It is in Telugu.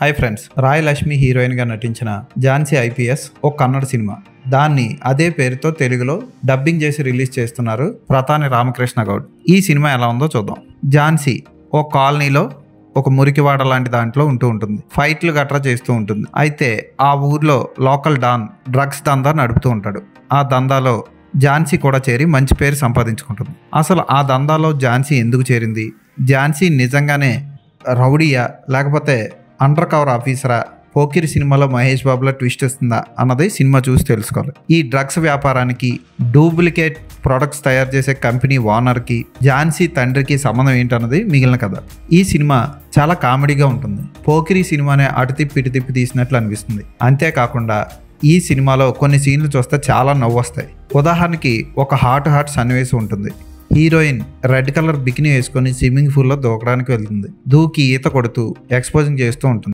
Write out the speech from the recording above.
హాయ్ ఫ్రెండ్స్, రాయ్ లక్ష్మి హీరోయిన్గా నటించిన ఝాన్సీ ఐపీఎస్ ఓ కన్నడ సినిమా. దాన్ని అదే పేరుతో తెలుగులో డబ్బింగ్ చేసి రిలీజ్ చేస్తున్నారు ప్రతాని రామకృష్ణ గౌడ్. ఈ సినిమా ఎలా ఉందో చూద్దాం. ఝాన్సీ ఓ కాలనీలో ఒక మురికివాడ లాంటి దాంట్లో ఉంటుంది. ఫైట్లు గట్రా చేస్తూ ఉంటుంది. అయితే ఆ ఊర్లో లోకల్ డాన్ డ్రగ్స్ దందా నడుపుతూ ఉంటాడు. ఆ దందాలో ఝాన్సీ కూడా చేరి మంచి పేరు సంపాదించుకుంటుంది. అసలు ఆ దందాలో ఝాన్సీ ఎందుకు చేరింది? ఝాన్సీ నిజంగానే రౌడీయా లేకపోతే అండర్ కవర్ ఆఫీసరా? పోకిరి సినిమాలో మహేష్ బాబులో ట్విస్ట్ వస్తుందా అన్నది సినిమా చూసి తెలుసుకోవాలి. ఈ డ్రగ్స్ వ్యాపారానికి డూప్లికేట్ ప్రొడక్ట్స్ తయారు చేసే కంపెనీ ఓనర్కి ఝాన్సీ తండ్రికి సంబంధం ఏంటన్నది మిగిలిన కథ. ఈ సినిమా చాలా కామెడీగా ఉంటుంది. పోకిరి సినిమానే అటు తిప్పి ఇటు తిప్పి తీసినట్లు అనిపిస్తుంది. అంతేకాకుండా ఈ సినిమాలో కొన్ని సీన్లు చూస్తే చాలా నవ్వొస్తాయి. ఉదాహరణకి ఒక హాట్ సన్నివేశం ఉంటుంది. హీరోయిన్ రెడ్ కలర్ బికినీ వేసుకొని స్విమ్మింగ్ పూల్లో దూకడానికి వెళ్తుంది. దూకి ఈత కొడుతూ ఎక్స్పోజింగ్ చేస్తూ ఉంటుంది.